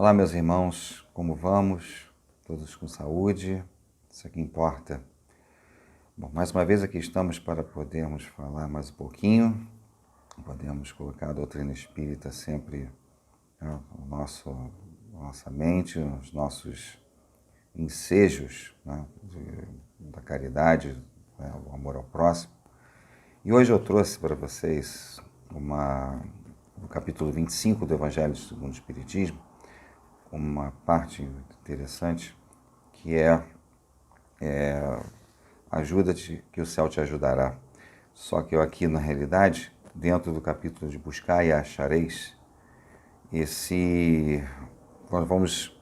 Olá, meus irmãos, como vamos? Todos com saúde? Isso é que importa. Bom, mais uma vez aqui estamos para podermos falar mais um pouquinho. Podemos colocar a doutrina espírita sempre nossa mente, os nossos ensejos, né, da caridade, né, o amor ao próximo. E hoje eu trouxe para vocês o capítulo 25 do Evangelho segundo o Espiritismo, uma parte interessante que ajuda-te que o céu te ajudará. Só que eu aqui, na realidade, dentro do capítulo de buscar e achareis, nós vamos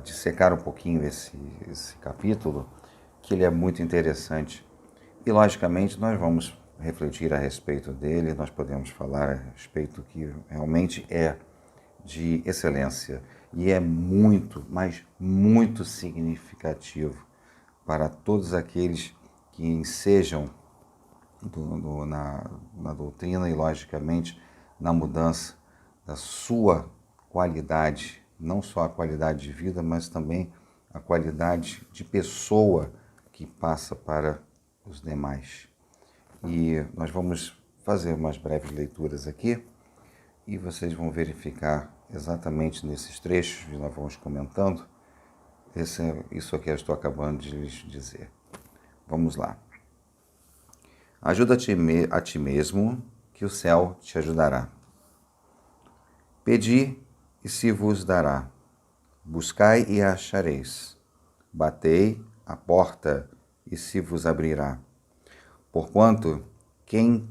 dissecar um pouquinho esse capítulo, que ele é muito interessante. E, logicamente, nós vamos refletir a respeito dele, nós podemos falar a respeito que realmente é de excelência e é muito, mas muito significativo para todos aqueles que ensejam na doutrina e, logicamente, na mudança da sua qualidade, não só a qualidade de vida, mas também a qualidade de pessoa que passa para os demais. E nós vamos fazer umas breves leituras aqui e vocês vão verificar exatamente nesses trechos que nós vamos comentando isso aqui eu estou acabando de lhes dizer. Vamos lá. Ajuda-te a ti mesmo, que o céu te ajudará. Pedi, e se vos dará. Buscai e achareis. Batei a porta, e se vos abrirá. Porquanto quem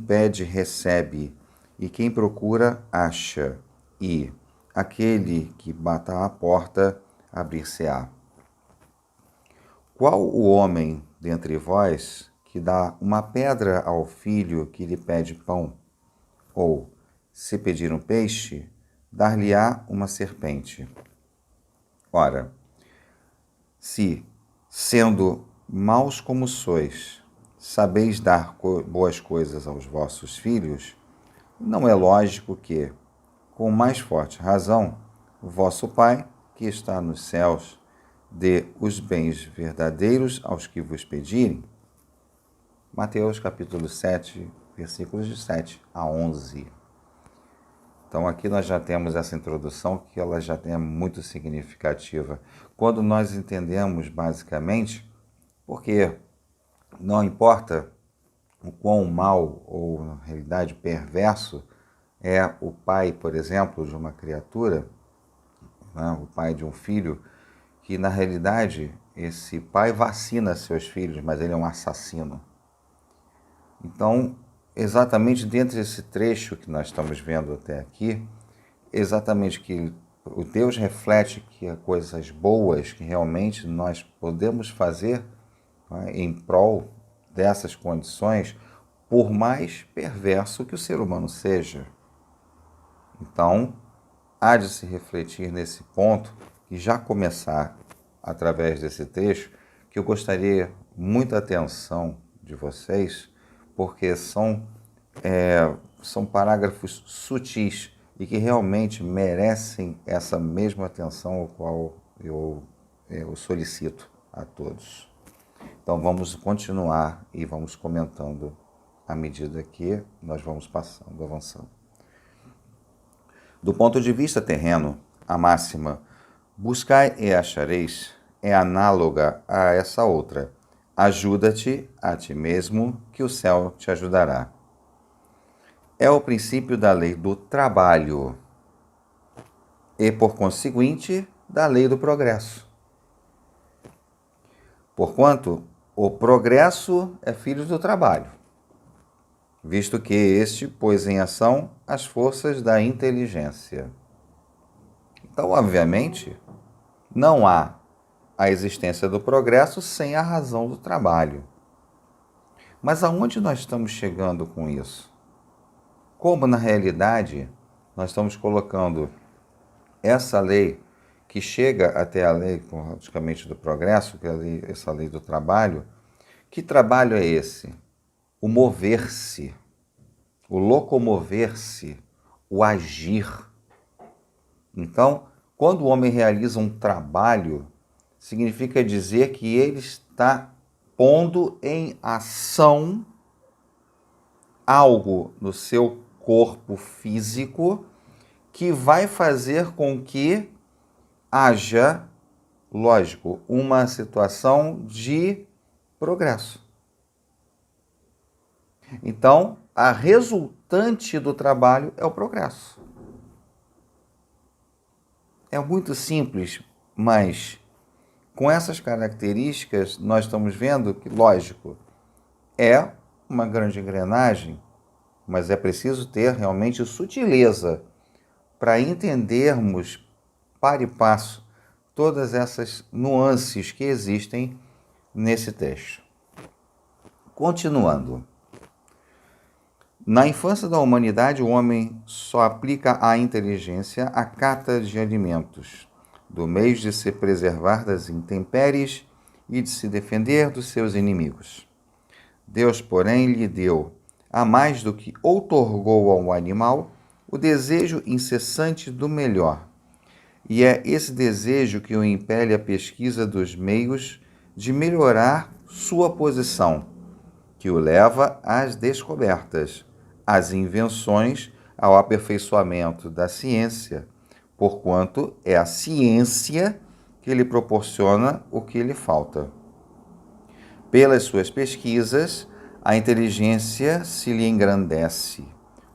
pede, recebe, e quem procura, acha, e aquele que bata à porta, abrir-se-á. Qual o homem dentre vós que dá uma pedra ao filho que lhe pede pão? Ou, se pedir um peixe, dar-lhe-á uma serpente? Ora, se, sendo maus como sois, sabeis dar boas coisas aos vossos filhos, não é lógico que, com mais forte razão, o vosso Pai, que está nos céus, dê os bens verdadeiros aos que vos pedirem? Mateus capítulo 7, versículos de 7 a 11. Então aqui nós já temos essa introdução que ela já é muito significativa. Quando nós entendemos basicamente, porque não importa o quão mal ou, na realidade, perverso é o pai, por exemplo, de uma criatura, né, o pai de um filho, que na realidade esse pai vacina seus filhos, mas ele é um assassino. Então, exatamente dentro desse trecho que nós estamos vendo até aqui, exatamente que o Deus reflete que há coisas boas que realmente nós podemos fazer, né, em prol dessas condições, por mais perverso que o ser humano seja. Então, há de se refletir nesse ponto e já começar através desse trecho, que eu gostaria muita atenção de vocês, porque são parágrafos sutis e que realmente merecem essa mesma atenção ao qual eu solicito a todos. Então vamos continuar e vamos comentando à medida que nós vamos passando, avançando. Do ponto de vista terreno, a máxima buscai e achareis é análoga a essa outra. Ajuda-te a ti mesmo, que o céu te ajudará. É o princípio da lei do trabalho e, por conseguinte, da lei do progresso. Porquanto o progresso é filho do trabalho, visto que este pôs em ação as forças da inteligência. Então, obviamente, não há a existência do progresso sem a razão do trabalho. Mas aonde nós estamos chegando com isso? Como, na realidade, nós estamos colocando essa lei que chega até a lei, praticamente, do progresso, que é essa lei do trabalho. Que trabalho é esse? O mover-se, o locomover-se, o agir. Então, quando o homem realiza um trabalho, significa dizer que ele está pondo em ação algo no seu corpo físico que vai fazer com que haja, lógico, uma situação de progresso. Então, a resultante do trabalho é o progresso. É muito simples, mas com essas características nós estamos vendo que, lógico, é uma grande engrenagem, mas é preciso ter realmente sutileza para entendermos para e passo todas essas nuances que existem nesse texto. Continuando. Na infância da humanidade, o homem só aplica a inteligência à cata de alimentos, do meio de se preservar das intempéries e de se defender dos seus inimigos. Deus, porém, lhe deu, a mais do que outorgou ao animal, o desejo incessante do melhor. E é esse desejo que o impele à pesquisa dos meios de melhorar sua posição, que o leva às descobertas, às invenções, ao aperfeiçoamento da ciência, porquanto é a ciência que lhe proporciona o que lhe falta. Pelas suas pesquisas, a inteligência se lhe engrandece,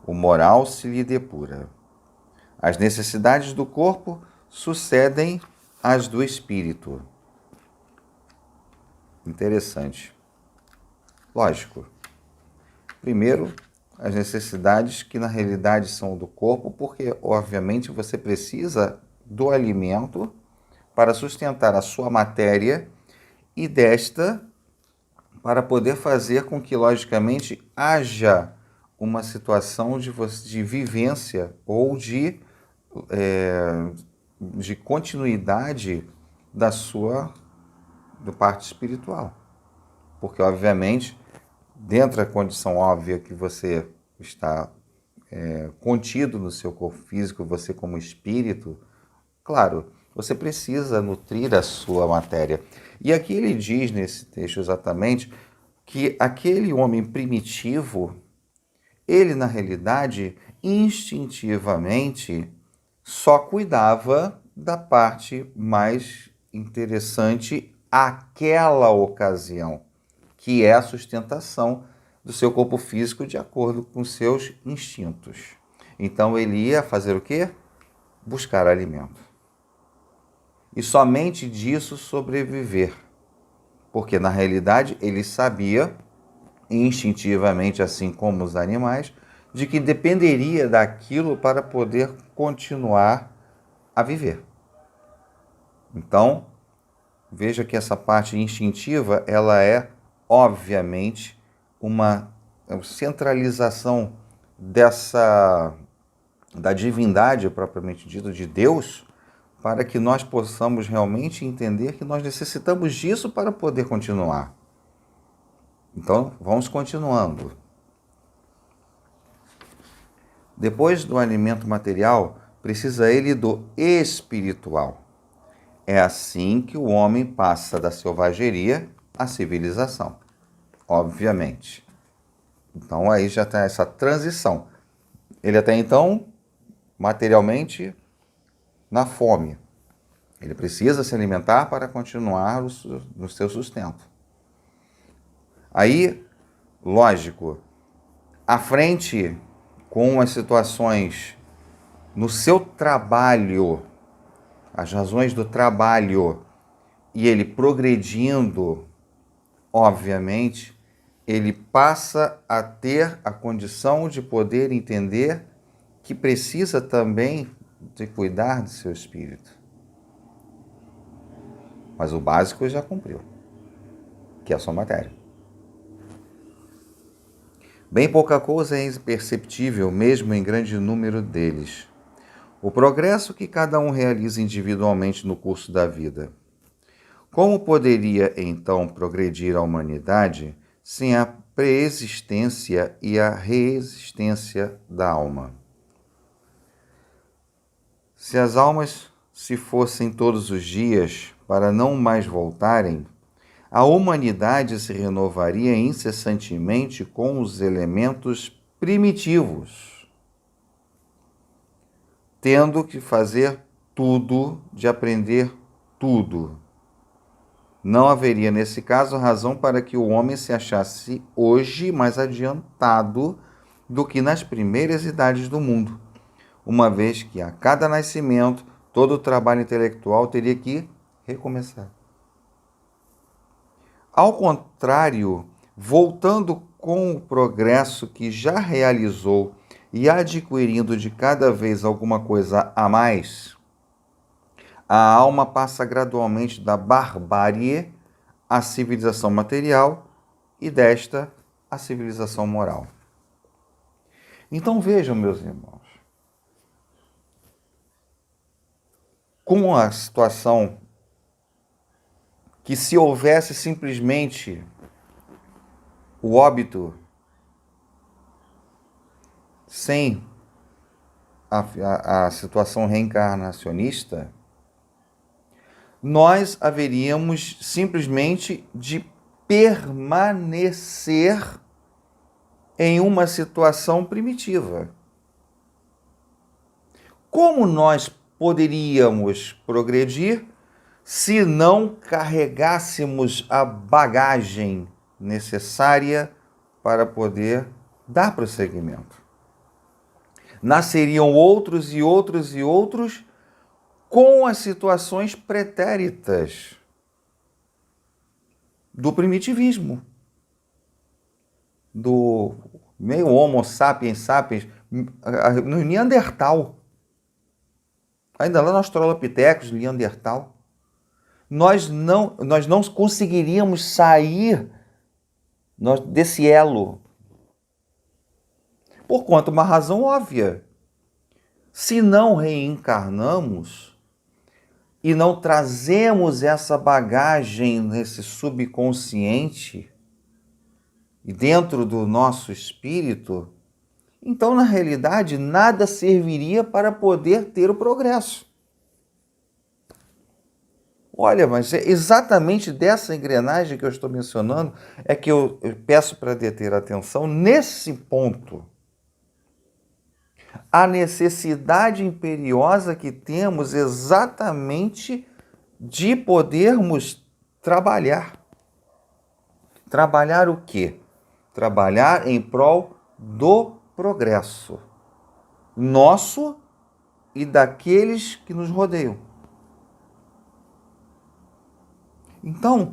o moral se lhe depura. As necessidades do corpo sucedem às do espírito. Interessante. Lógico. Primeiro, as necessidades que na realidade são do corpo, porque obviamente você precisa do alimento para sustentar a sua matéria e desta para poder fazer com que, logicamente, haja uma situação de vivência ou de continuidade da parte espiritual. Porque, obviamente, dentro da condição óbvia que você está contido no seu corpo físico, você como espírito, claro, você precisa nutrir a sua matéria. E aqui ele diz nesse texto exatamente que aquele homem primitivo, ele na realidade, instintivamente, só cuidava da parte mais interessante àquela ocasião, que é a sustentação do seu corpo físico de acordo com seus instintos. Então ele ia fazer o quê? Buscar alimento. E somente disso sobreviver. Porque na realidade ele sabia, instintivamente, assim como os animais, de que dependeria daquilo para poder continuar a viver. Então, veja que essa parte instintiva, ela é, obviamente, uma centralização da divindade propriamente dita, de Deus, para que nós possamos realmente entender que nós necessitamos disso para poder continuar. Então, vamos continuando. Depois do alimento material, precisa ele do espiritual. É assim que o homem passa da selvageria à civilização, obviamente. Então, aí já está essa transição. Ele até então, materialmente, na fome. Ele precisa se alimentar para continuar no seu sustento. Aí, lógico, à frente com as situações no seu trabalho, as razões do trabalho, e ele progredindo, obviamente, ele passa a ter a condição de poder entender que precisa também de cuidar do seu espírito. Mas o básico já cumpriu, que é a sua matéria. Bem pouca coisa é imperceptível, mesmo em grande número deles. O progresso que cada um realiza individualmente no curso da vida. Como poderia, então, progredir a humanidade sem a preexistência e a reexistência da alma? Se as almas se fossem todos os dias para não mais voltarem, a humanidade se renovaria incessantemente com os elementos primitivos, tendo que fazer tudo, de aprender tudo. Não haveria, nesse caso, razão para que o homem se achasse hoje mais adiantado do que nas primeiras idades do mundo, uma vez que a cada nascimento todo o trabalho intelectual teria que recomeçar. Ao contrário, voltando com o progresso que já realizou e adquirindo de cada vez alguma coisa a mais, a alma passa gradualmente da barbárie à civilização material e desta à civilização moral. Então vejam, meus irmãos, com a situação que se houvesse simplesmente o óbito sem a situação reencarnacionista, nós haveríamos simplesmente de permanecer em uma situação primitiva. Como nós poderíamos progredir se não carregássemos a bagagem necessária para poder dar prosseguimento? Nasceriam outros e outros e outros com as situações pretéritas do primitivismo, do meio Homo sapiens sapiens, no Neandertal. Ainda lá no Australopithecus, Neandertal. Nós não conseguiríamos sair desse elo. Por conta de uma razão óbvia. Se não reencarnamos e não trazemos essa bagagem nesse subconsciente e dentro do nosso espírito, então, na realidade, nada serviria para poder ter o progresso. Olha, mas é exatamente dessa engrenagem que eu estou mencionando é que eu peço para deter a atenção nesse ponto. A necessidade imperiosa que temos exatamente de podermos trabalhar. Trabalhar o quê? Trabalhar em prol do progresso nosso e daqueles que nos rodeiam. Então,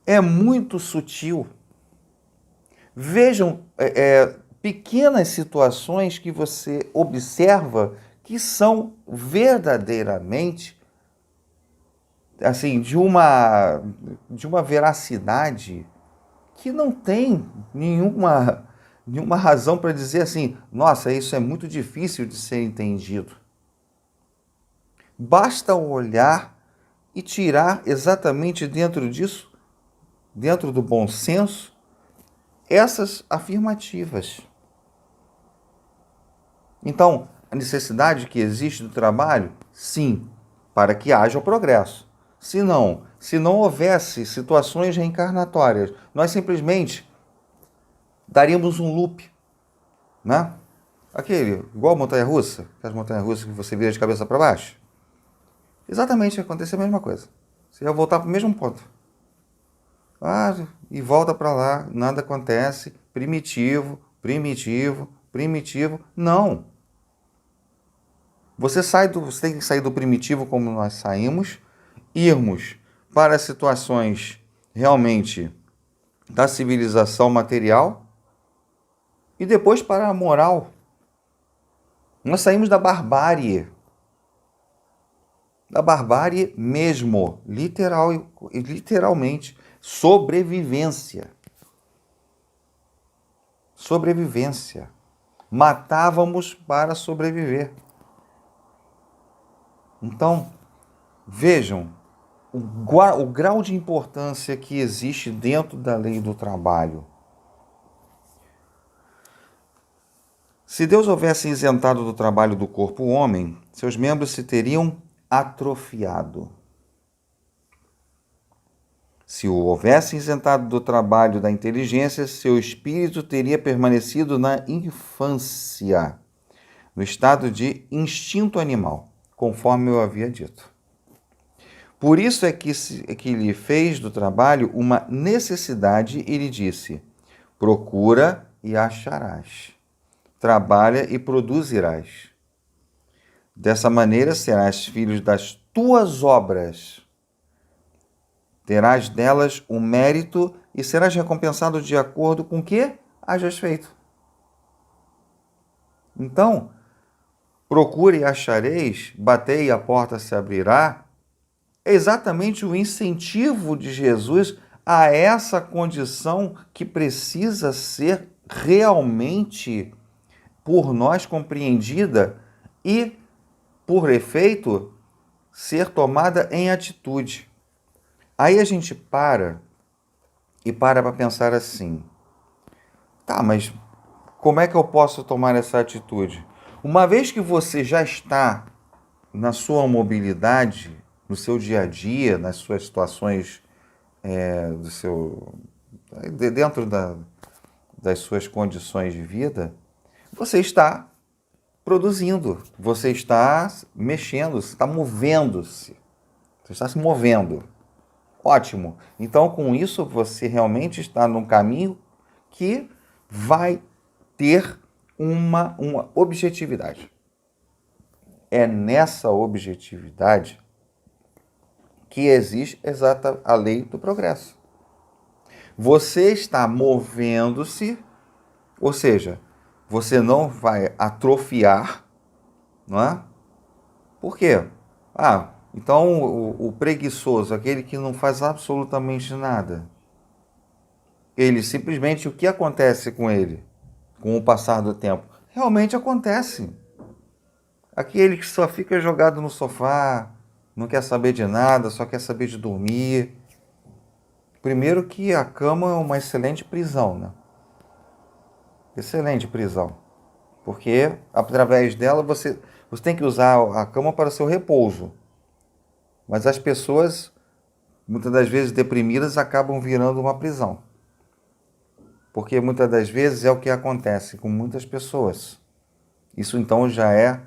é muito sutil. Vejam pequenas situações que você observa que são verdadeiramente assim, de uma veracidade que não tem nenhuma razão para dizer assim, nossa, isso é muito difícil de ser entendido. Basta olhar e tirar exatamente dentro disso, dentro do bom senso, essas afirmativas. Então, a necessidade que existe do trabalho, sim, para que haja o progresso. Se não houvesse situações reencarnatórias, nós simplesmente daríamos um loop, né? Igual a montanha-russa, aquelas montanhas-russas que você vira de cabeça para baixo. Exatamente, acontece a mesma coisa. Você vai voltar para o mesmo ponto. E volta para lá, nada acontece, primitivo. Não. Você tem que sair do primitivo como nós saímos, irmos para situações realmente da civilização material e depois para a moral. Nós saímos da barbárie. Da barbárie mesmo, literalmente. Sobrevivência. Matávamos para sobreviver. Então, vejam o grau de importância que existe dentro da lei do trabalho. Se Deus houvesse isentado do trabalho do corpo o homem, seus membros se teriam atrofiado. Se o houvesse isentado do trabalho da inteligência, seu espírito teria permanecido na infância, no estado de instinto animal, conforme eu havia dito. Por isso é que lhe fez do trabalho uma necessidade e lhe disse: procura e acharás. Trabalha e produzirás. Dessa maneira serás filho das tuas obras. Terás delas o mérito e serás recompensado de acordo com o que hajas feito. Então, procure e achareis, batei e a porta se abrirá. É exatamente o incentivo de Jesus a essa condição que precisa ser realmente por nós compreendida e, por efeito, ser tomada em atitude. Aí a gente para pensar assim: tá, mas como é que eu posso tomar essa atitude? Uma vez que você já está na sua mobilidade, no seu dia a dia, nas suas situações dentro das suas condições de vida, você está produzindo, você está mexendo, você está movendo-se, você está se movendo. Ótimo. Então, com isso, você realmente está num caminho que vai ter uma objetividade. É nessa objetividade que existe exata a lei do progresso. Você está movendo-se, ou seja, você não vai atrofiar, não é? Por quê? Então o preguiçoso, aquele que não faz absolutamente nada, ele simplesmente, o que acontece com ele com o passar do tempo? Realmente acontece. Aquele que só fica jogado no sofá, não quer saber de nada, só quer saber de dormir. Primeiro que a cama é uma excelente prisão, né? Excelente prisão. Porque através dela você tem que usar a cama para seu repouso. Mas as pessoas, muitas das vezes deprimidas, acabam virando uma prisão. Porque muitas das vezes é o que acontece com muitas pessoas. Isso então já é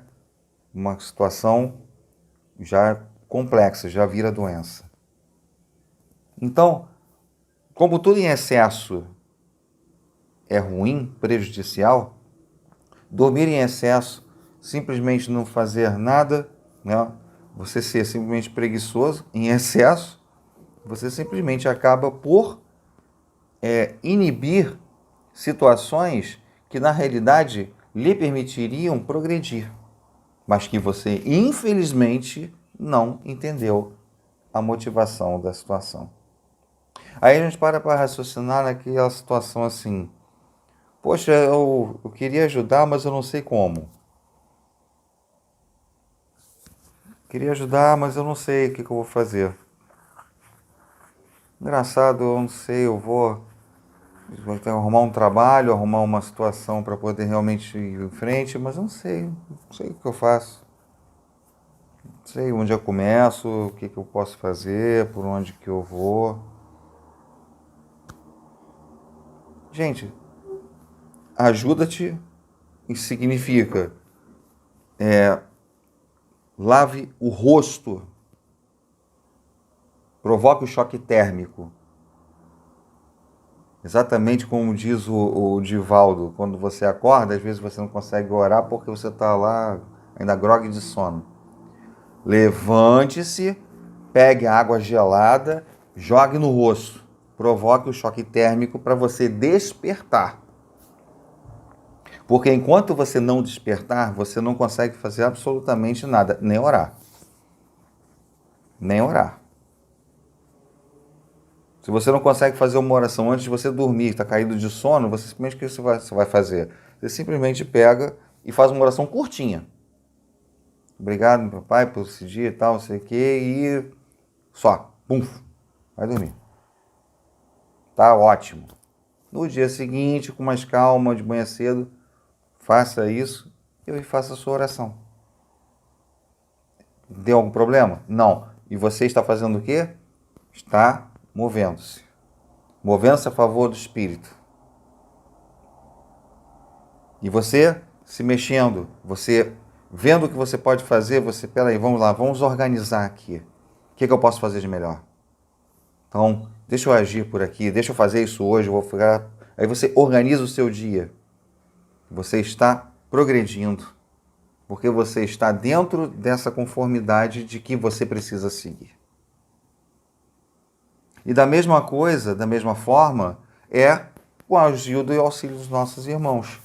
uma situação já complexa, já vira doença. Então, como tudo em excesso é ruim, prejudicial, dormir em excesso, simplesmente não fazer nada, né? Você ser simplesmente preguiçoso em excesso, você simplesmente acaba por inibir situações que na realidade lhe permitiriam progredir, mas que você infelizmente não entendeu a motivação da situação. Aí a gente para raciocinar naquela situação assim: poxa, eu queria ajudar, mas eu não sei como. Queria ajudar, mas eu não sei o que eu vou fazer. Engraçado, eu não sei, eu vou arrumar um trabalho, arrumar uma situação para poder realmente ir em frente, mas eu não sei o que eu faço. Não sei onde eu começo, o que eu posso fazer, por onde que eu vou. Gente, ajuda-te significa lave o rosto, provoque o choque térmico. Exatamente como diz o Divaldo, quando você acorda, às vezes você não consegue orar porque você está lá ainda grogue de sono. Levante-se, pegue a água gelada, jogue no rosto, provoque o choque térmico para você despertar. Porque enquanto você não despertar, você não consegue fazer absolutamente nada, nem orar. Nem orar. Se você não consegue fazer uma oração antes de você dormir, está caído de sono, você simplesmente, o que você vai fazer? Você simplesmente pega e faz uma oração curtinha. Obrigado, meu papai, por esse dia e tal, não sei o quê, e só, pum, vai dormir. Tá ótimo. No dia seguinte, com mais calma, de manhã cedo, faça isso e faça a sua oração. Deu algum problema? Não. E você está fazendo o quê? Está movendo-se. Movendo-se a favor do Espírito. E você se mexendo, você vendo o que você pode fazer, você, peraí, vamos lá, vamos organizar aqui. O que eu posso fazer de melhor? Então, deixa eu agir por aqui, deixa eu fazer isso hoje, eu vou ficar... Aí você organiza o seu dia. Você está progredindo, porque você está dentro dessa conformidade de que você precisa seguir. E da mesma coisa, da mesma forma, é o ajuda e o auxílio dos nossos irmãos.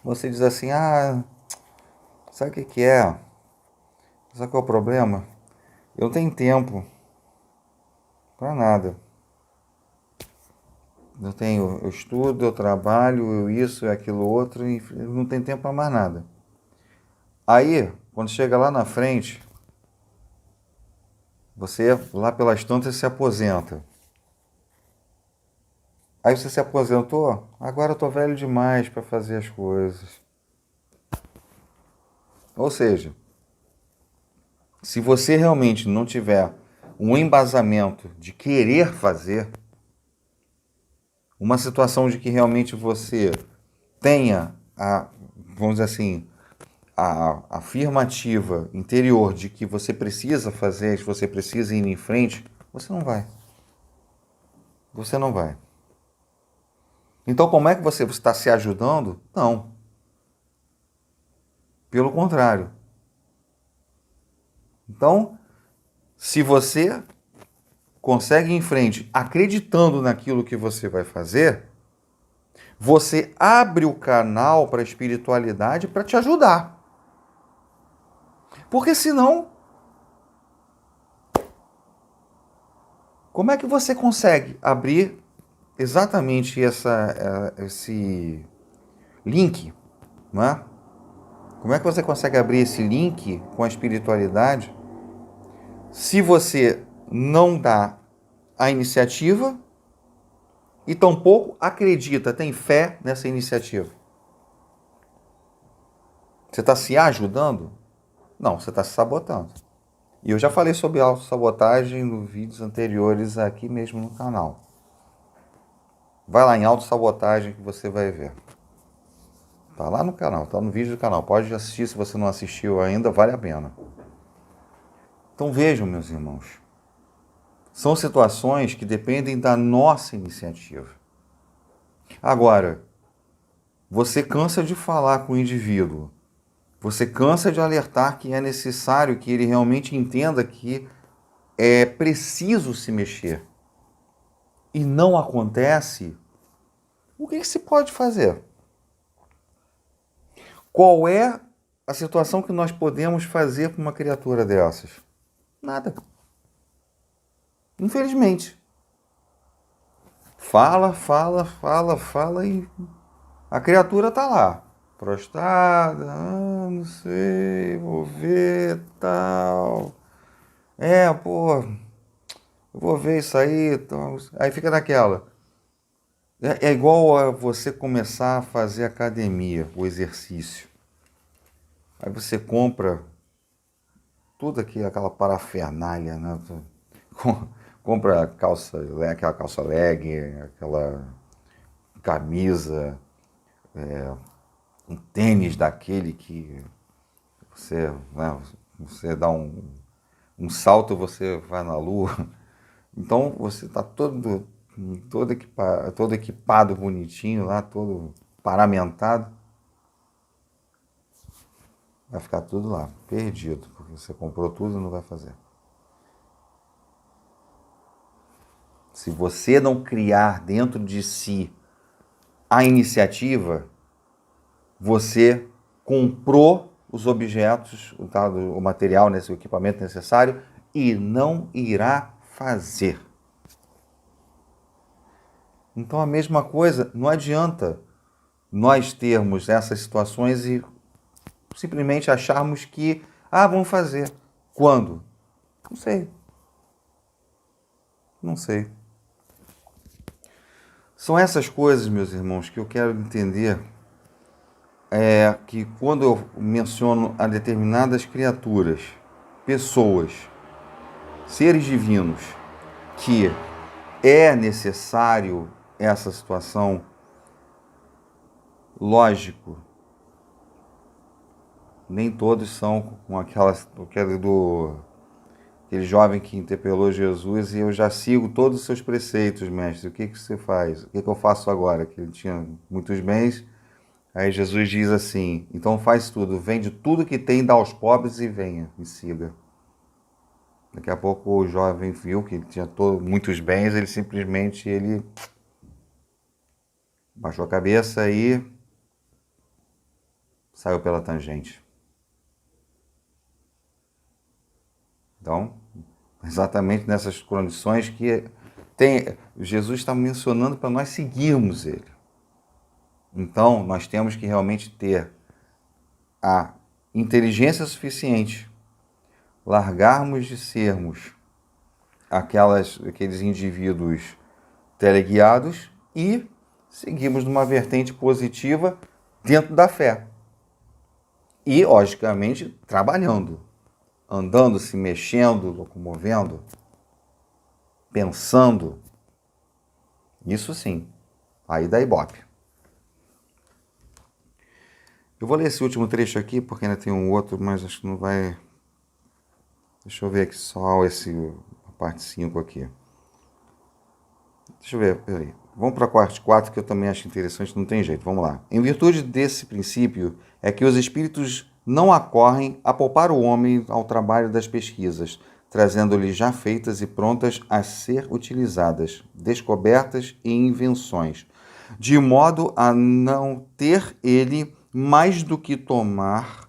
Você diz assim, sabe o que é? Sabe qual é o problema? Eu não tenho tempo para nada. Eu estudo, eu trabalho, eu isso, eu aquilo outro, e não tenho tempo para mais nada. Aí, quando chega lá na frente, você, lá pelas tantas, se aposenta. Aí você se aposentou, agora eu tô velho demais para fazer as coisas. Ou seja, se você realmente não tiver um embasamento de querer fazer, uma situação de que realmente você tenha vamos dizer assim, a afirmativa interior de que você precisa fazer, que você precisa ir em frente, você não vai. Você não vai. Então, como é que você está se ajudando? Não. Pelo contrário. Então, se você consegue ir em frente acreditando naquilo que você vai fazer, você abre o canal para a espiritualidade para te ajudar. Porque senão, como é que você consegue abrir exatamente esse link, não é? Como é que você consegue abrir esse link com a espiritualidade se você não dá a iniciativa e tampouco acredita, tem fé nessa iniciativa? Você está se ajudando? Não, você está se sabotando. E eu já falei sobre autossabotagem nos vídeos anteriores aqui mesmo no canal. Vai lá em autossabotagem que você vai ver. Tá lá no canal, tá no vídeo do canal. Pode assistir se você não assistiu ainda, vale a pena. Então vejam, meus irmãos. São situações que dependem da nossa iniciativa. Agora, você cansa de falar com o indivíduo. Você cansa de alertar que é necessário que ele realmente entenda que é preciso se mexer. E não acontece. O que se pode fazer? Qual é a situação que nós podemos fazer para uma criatura dessas? Nada. Infelizmente. Fala e a criatura está lá. Prostrada, não sei, vou ver, tal. Pô, eu vou ver isso aí, tal. Aí fica naquela. É igual a você começar a fazer academia, o exercício. Aí você compra tudo aquela parafernália, né? Compra aquela calça legging, aquela camisa, um tênis daquele que você, né, você dá um salto, você vai na lua. Então você está todo equipado, bonitinho lá, todo paramentado. Vai ficar tudo lá, perdido, porque você comprou tudo e não vai fazer. Se você não criar dentro de si a iniciativa, você comprou os objetos, o material, o equipamento necessário e não irá fazer. Então a mesma coisa, não adianta nós termos essas situações e simplesmente acharmos que, vamos fazer. Quando? Não sei. Não sei. São essas coisas, meus irmãos, que eu quero entender é que quando eu menciono a determinadas criaturas, pessoas, seres divinos, que é necessário essa situação, lógico, nem todos são com aquele jovem que interpelou Jesus e eu já sigo todos os seus preceitos, mestre. O que você faz? O que eu faço agora? Que ele tinha muitos bens. Aí Jesus diz assim, então faz tudo, vende tudo que tem, dá aos pobres e venha, me siga. Daqui a pouco o jovem viu que ele tinha muitos bens, ele simplesmente baixou a cabeça e saiu pela tangente. Então, exatamente nessas condições que Jesus está mencionando para nós seguirmos ele. Então, nós temos que realmente ter a inteligência suficiente, largarmos de sermos aqueles indivíduos teleguiados e seguirmos numa vertente positiva dentro da fé. E, logicamente, trabalhando, andando, se mexendo, locomovendo, pensando. Isso sim, aí dá ibope. Eu vou ler esse último trecho aqui, porque ainda tem um outro, mas acho que não vai... Deixa eu ver aqui só a parte 5 aqui. Deixa eu ver, peraí. Vamos para a parte 4, que eu também acho interessante, não tem jeito, vamos lá. Em virtude desse princípio, é que os espíritos não acorrem a poupar o homem ao trabalho das pesquisas, trazendo-lhe já feitas e prontas a ser utilizadas, descobertas e invenções, de modo a não ter ele mais do que tornar,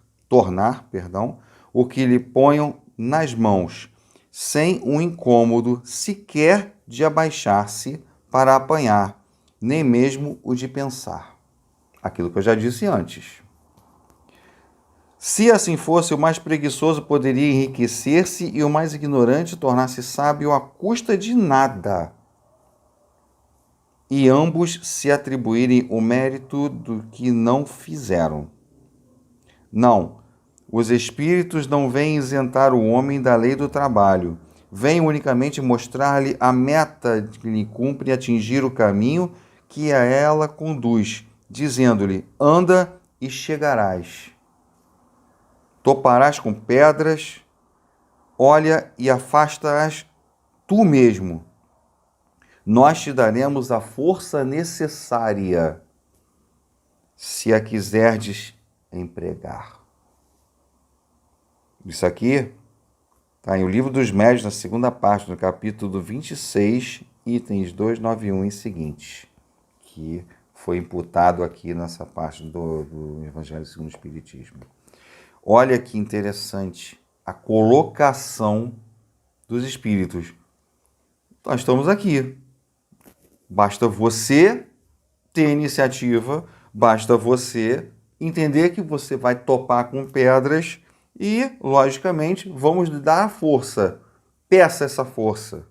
o que lhe ponham nas mãos, sem um incômodo sequer de abaixar-se para apanhar, nem mesmo o de pensar. Aquilo que eu já disse antes. Se assim fosse, o mais preguiçoso poderia enriquecer-se e o mais ignorante tornar-se sábio à custa de nada, e ambos se atribuírem o mérito do que não fizeram. Não, os espíritos não vêm isentar o homem da lei do trabalho, vêm unicamente mostrar-lhe a meta que lhe cumpre atingir o caminho que a ela conduz, dizendo-lhe, anda e chegarás. Toparás com pedras, olha e afasta-as tu mesmo. Nós te daremos a força necessária, se a quiserdes empregar. Isso aqui está em O Livro dos Médiuns, na segunda parte, no capítulo 26, itens 291 e seguintes, que foi imputado aqui nessa parte do Evangelho segundo o Espiritismo. Olha que interessante a colocação dos espíritos. Nós estamos aqui. Basta você ter iniciativa, basta você entender que você vai topar com pedras e, logicamente, vamos lhe dar a força. Peça essa força.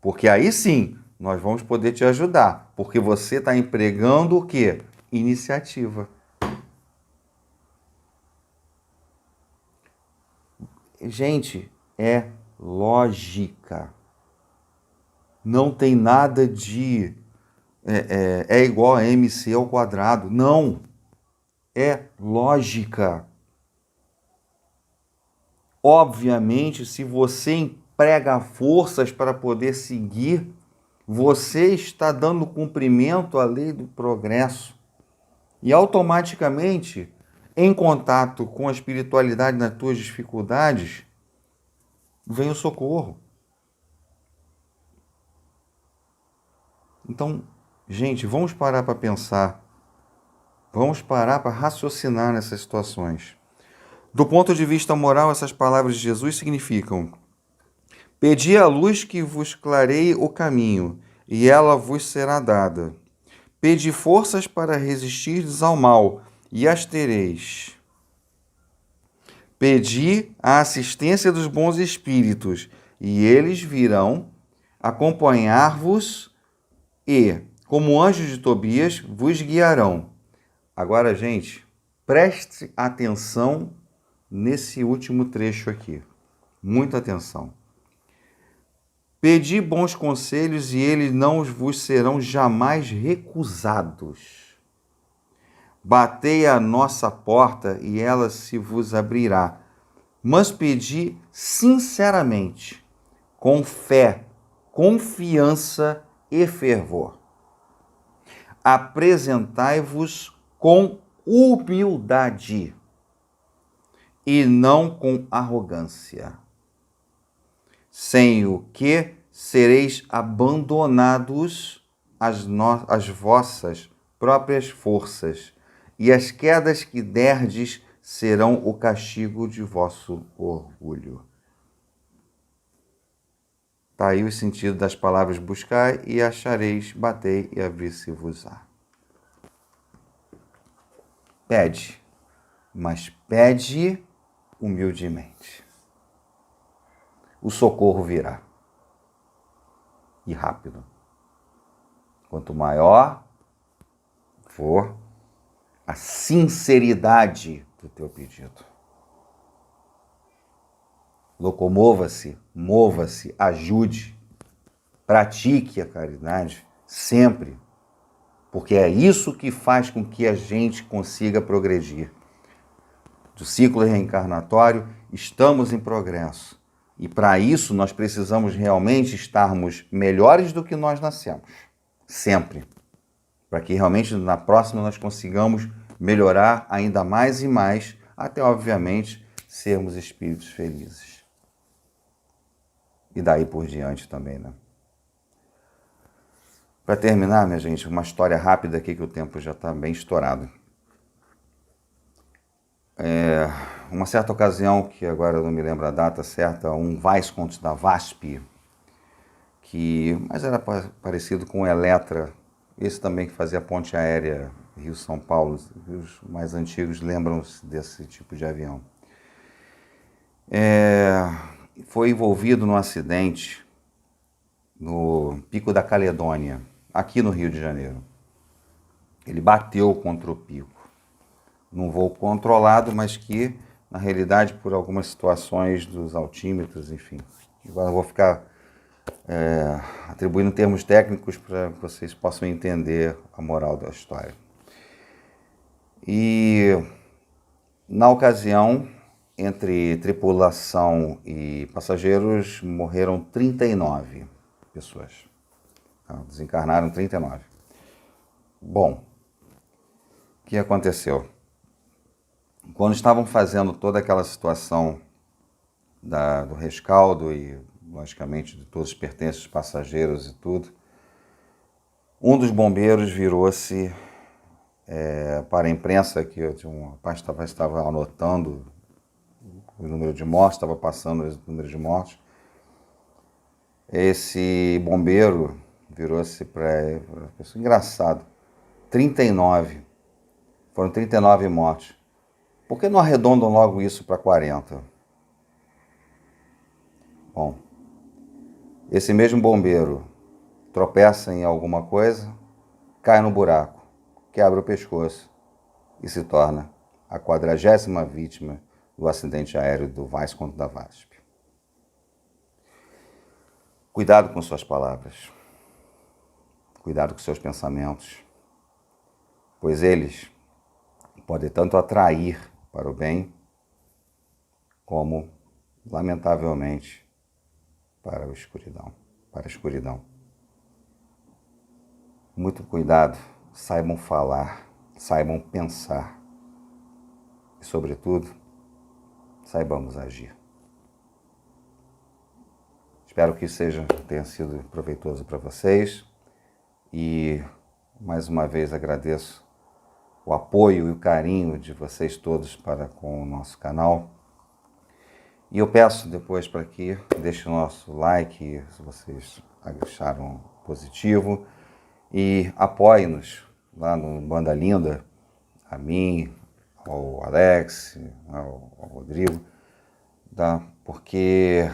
Porque aí sim, nós vamos poder te ajudar. Porque você está empregando o quê? Iniciativa. Gente, é lógica. Não tem nada de é igual a MC ao quadrado. Não. É lógica. Obviamente, se você emprega forças para poder seguir, você está dando cumprimento à lei do progresso. E automaticamente, em contato com a espiritualidade nas tuas dificuldades, vem o socorro. Então, gente, vamos parar para pensar. Vamos parar para raciocinar nessas situações. Do ponto de vista moral, essas palavras de Jesus significam: pedi a luz que vos clareie o caminho, e ela vos será dada. Pedi forças para resistirdes ao mal, e as tereis. Pedi a assistência dos bons espíritos, e eles virão acompanhar-vos e, como anjos de Tobias, vos guiarão. Agora, gente, Preste atenção nesse último trecho aqui. Muita atenção. Pedi bons conselhos e eles não vos serão jamais recusados. Batei à nossa porta e ela se vos abrirá. Mas pedi sinceramente, com fé, confiança e fervor. Apresentai-vos com humildade e não com arrogância, sem o que sereis abandonados às vossas próprias forças, e as quedas que derdes serão o castigo de vosso orgulho. Está aí o sentido das palavras buscai e achareis, batei e abrir-se-vos-á. Pede, mas pede humildemente. O socorro virá. E rápido. Quanto maior for a sinceridade do teu pedido. Locomova-se, mova-se, ajude, pratique a caridade sempre, porque é isso que faz com que a gente consiga progredir. Do ciclo reencarnatório, estamos em progresso. E para isso nós precisamos realmente estarmos melhores do que nós nascemos. Sempre. Para que realmente na próxima nós consigamos melhorar ainda mais e mais, até obviamente sermos espíritos felizes. E daí por diante também, né? Para terminar, minha gente, uma história rápida aqui que o tempo já está bem estourado. Uma certa ocasião, que agora eu não me lembro a data certa, um Visconde da VASP, mas era parecido com o Eletra, esse também que fazia ponte aérea Rio-São Paulo, os mais antigos lembram-se desse tipo de avião. Foi envolvido num acidente no Pico da Caledônia, aqui no Rio de Janeiro. Ele bateu contra o pico, num voo controlado, mas que, na realidade, por algumas situações dos altímetros, enfim. Agora eu vou ficar atribuindo termos técnicos para que vocês possam entender a moral da história. E, na ocasião, entre tripulação e passageiros, morreram 39 pessoas. Desencarnaram 39. Bom, o que aconteceu? Quando estavam fazendo toda aquela situação do rescaldo e, logicamente, de todos os pertences, passageiros e tudo, um dos bombeiros virou-se para a imprensa, que um rapaz estava anotando o número de mortes, estava passando o número de mortes. Esse bombeiro virou-se para a pessoa, engraçado, 39, foram 39 mortes. Por que não arredondam logo isso para 40? Bom, esse mesmo bombeiro tropeça em alguma coisa, cai no buraco, quebra o pescoço e se torna a 40ª vítima do acidente aéreo do Visconde da VASP. Cuidado com suas palavras, cuidado com seus pensamentos, pois eles podem tanto atrair para o bem, como, lamentavelmente, para a escuridão. Muito cuidado, saibam falar, saibam pensar e, sobretudo, saibamos agir. Espero que tenha sido proveitoso para vocês e, mais uma vez, agradeço o apoio e o carinho de vocês todos para com o nosso canal. E eu peço depois para que deixem o nosso like, se vocês acharam positivo, e apoiem-nos lá no Banda Linda, a mim, ao Alex, ao Rodrigo, tá? Porque,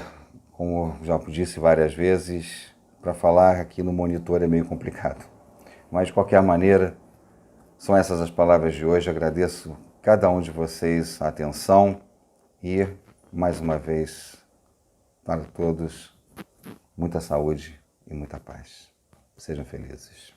como já disse várias vezes, para falar aqui no monitor é meio complicado. Mas, de qualquer maneira, são essas as palavras de hoje. Agradeço cada um de vocês atenção e, mais uma vez, para todos, muita saúde e muita paz. Sejam felizes.